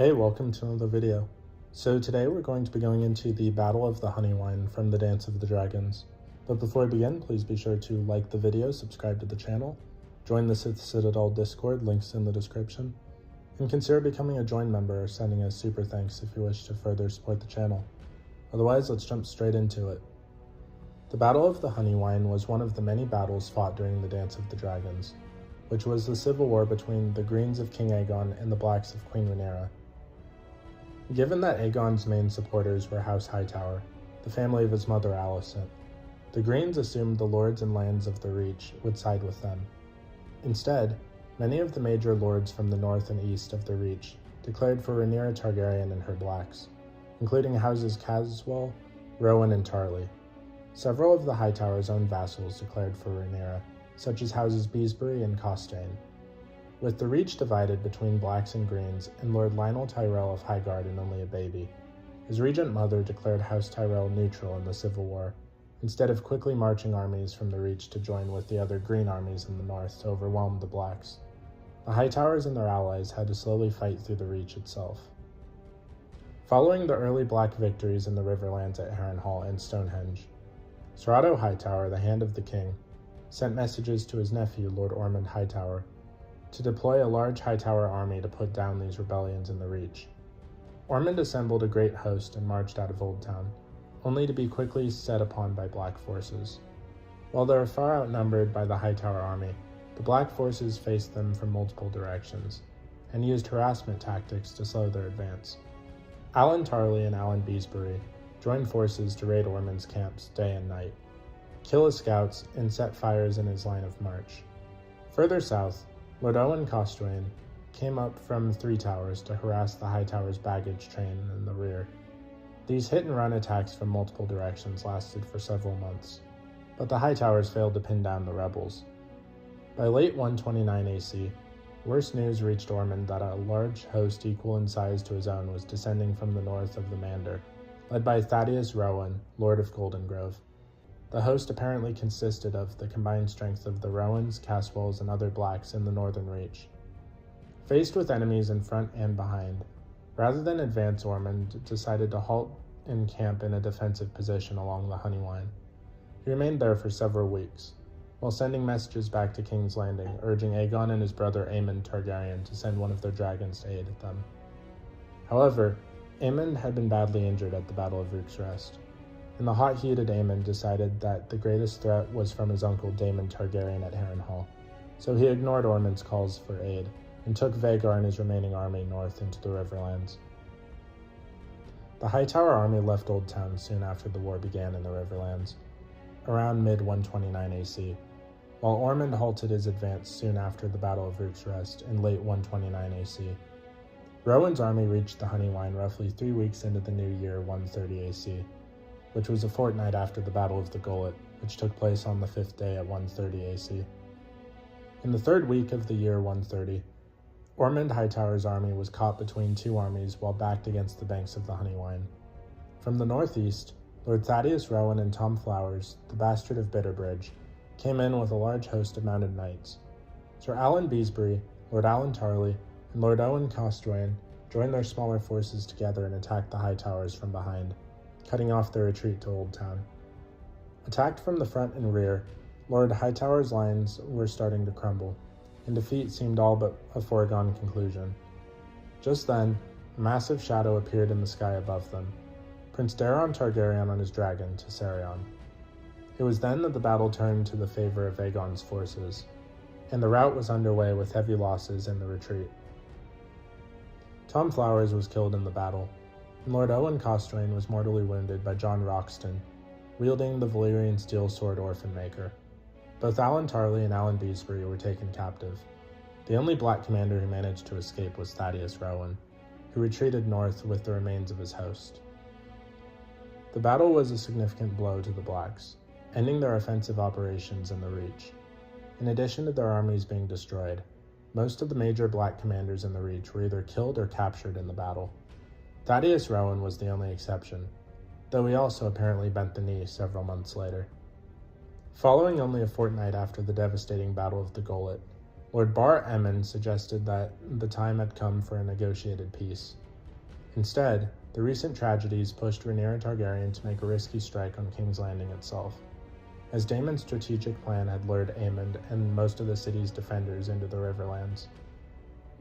Hey, welcome to another video. So today we're going to be going into the Battle of the HONEYWINE from the Dance of the Dragons. But before we begin, please be sure to like the video, subscribe to the channel, join the Sith Citadel Discord, links in the description, and consider becoming a join member or sending a super thanks if you wish to further support the channel. Otherwise, let's jump straight into it. The Battle of the HONEYWINE was one of the many battles fought during the Dance of the Dragons, which was the civil war between the Greens of King Aegon and the Blacks of Queen Rhaenyra. Given that Aegon's main supporters were House Hightower, the family of his mother Alicent, the Greens assumed the lords and lands of the Reach would side with them. Instead, many of the major lords from the north and east of the Reach declared for Rhaenyra Targaryen and her Blacks, including houses Caswell, Rowan, and Tarly. Several of the Hightower's own vassals declared for Rhaenyra, such as houses Beesbury and Costain. With the Reach divided between Blacks and Greens and Lord Lionel Tyrell of Highgarden and only a baby, his regent mother declared House Tyrell neutral in the Civil War, instead of quickly marching armies from the Reach to join with the other Green armies in the north to overwhelm the Blacks. The Hightowers and their allies had to slowly fight through the Reach itself. Following the early Black victories in the Riverlands at Harrenhal and Stonehenge, Sir Otto Hightower, the Hand of the King, sent messages to his nephew, Lord Ormond Hightower, to deploy a large Hightower army to put down these rebellions in the Reach. Ormond assembled a great host and marched out of Old Town, only to be quickly set upon by Black forces. While they were far outnumbered by the Hightower army, the Black forces faced them from multiple directions, and used harassment tactics to slow their advance. Alan Tarly and Alan Beesbury joined forces to raid Ormond's camps day and night, kill his scouts, and set fires in his line of march. Further south, Lord Owen Costwain came up from Three Towers to harass the Hightower's baggage train in the rear. These hit-and-run attacks from multiple directions lasted for several months, but the Hightowers failed to pin down the rebels. By late 129 AC, worse news reached Ormond that a large host equal in size to his own was descending from the north of the Mander, led by Thaddeus Rowan, Lord of Golden Grove. The host apparently consisted of the combined strength of the Rowans, Caswells, and other Blacks in the northern Reach. Faced with enemies in front and behind, rather than advance, Ormond decided to halt and camp in a defensive position along the HONEYWINE. He remained there for several weeks, while sending messages back to King's Landing, urging Aegon and his brother Aemon Targaryen to send one of their dragons to aid them. However, Aemon had been badly injured at the Battle of Rook's Rest, and the hot-heated Aemon decided that the greatest threat was from his uncle Daemon Targaryen at Harrenhal, so he ignored Ormond's calls for aid and took Vhagar and his remaining army north into the Riverlands. The Hightower army left Old Town soon after the war began in the Riverlands, around mid-129 AC, while Ormond halted his advance soon after the Battle of Rook's Rest in late 129 AC. Rowan's army reached the HONEYWINE roughly 3 weeks into the new year 130 AC, which was a fortnight after the Battle of the Gullet, which took place on the 5th day at 130 AC. In the third week of the year 130, Ormond Hightower's army was caught between two armies while backed against the banks of the HONEYWINE. From the northeast, Lord Thaddeus Rowan and Tom Flowers, the bastard of Bitterbridge, came in with a large host of mounted knights. Sir Alan Beesbury, Lord Alan Tarly, and Lord Owen Costwain joined their smaller forces together and attacked the Hightowers from behind, cutting off their retreat to Old Town. Attacked from the front and rear, Lord Hightower's lines were starting to crumble, and defeat seemed all but a foregone conclusion. Just then, a massive shadow appeared in the sky above them, Prince Daeron Targaryen on his dragon, Tessarion. It was then that the battle turned to the favor of Aegon's forces, and the rout was underway with heavy losses in the retreat. Tom Flowers was killed in the battle, and Lord Owen Costwain was mortally wounded by John Roxton, wielding the Valyrian steel sword Orphan Maker. Both Alan Tarly and Alan Beesbury were taken captive. The only Black commander who managed to escape was Thaddeus Rowan, who retreated north with the remains of his host. The battle was a significant blow to the Blacks, ending their offensive operations in the Reach. In addition to their armies being destroyed, most of the major Black commanders in the Reach were either killed or captured in the battle. Thaddeus Rowan was the only exception, though he also apparently bent the knee several months later. Following only a fortnight after the devastating Battle of the Gullet, Lord Bar Emmon suggested that the time had come for a negotiated peace, Instead, the recent tragedies pushed Rhaenyra Targaryen to make a risky strike on King's Landing itself, as Daemon's strategic plan had lured Aemond and most of the city's defenders into the Riverlands.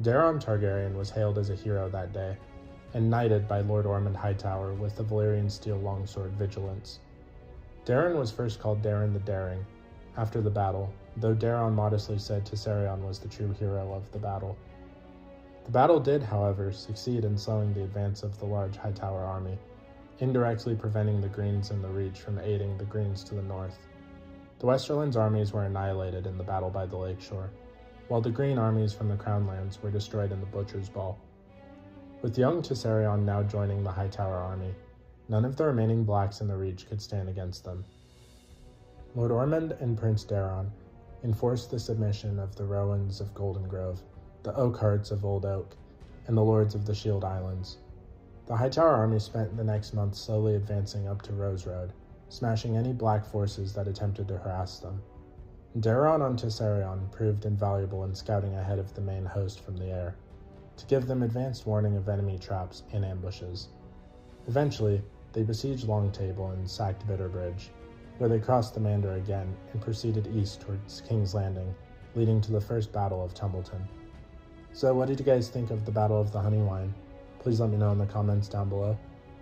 Daeron Targaryen was hailed as a hero that day, and knighted by Lord Ormond Hightower with the Valyrian steel longsword Vigilance. Daeron was first called Daeron the Daring after the battle, though Daeron modestly said Tessarion was the true hero of the battle. The battle did, however, succeed in slowing the advance of the large Hightower army, indirectly preventing the Greens in the Reach from aiding the Greens to the north. The Westerlands armies were annihilated in the battle by the lakeshore, while the Green armies from the Crown Lands were destroyed in the Butcher's Ball. With young Tessarion now joining the Hightower army, none of the remaining Blacks in the Reach could stand against them. Lord Ormond and Prince Daeron enforced the submission of the Rowans of Golden Grove, the Oakhearts of Old Oak, and the Lords of the Shield Islands. The Hightower army spent the next month slowly advancing up to Rose Road, smashing any Black forces that attempted to harass them. Daeron on Tessarion proved invaluable in scouting ahead of the main host from the air, to give them advanced warning of enemy traps and ambushes. Eventually, they besieged Long Table and sacked Bitterbridge, where they crossed the Mander again and proceeded east towards King's Landing, leading to the first Battle of Tumbleton. So what did you guys think of the Battle of the Honeywine? Please let me know in the comments down below.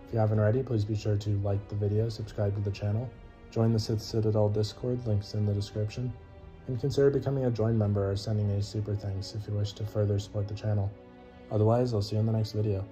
If you haven't already, please be sure to like the video, subscribe to the channel, join the Sith Citadel Discord, links in the description, and consider becoming a join member or sending a super thanks if you wish to further support the channel. Otherwise, I'll see you in the next video.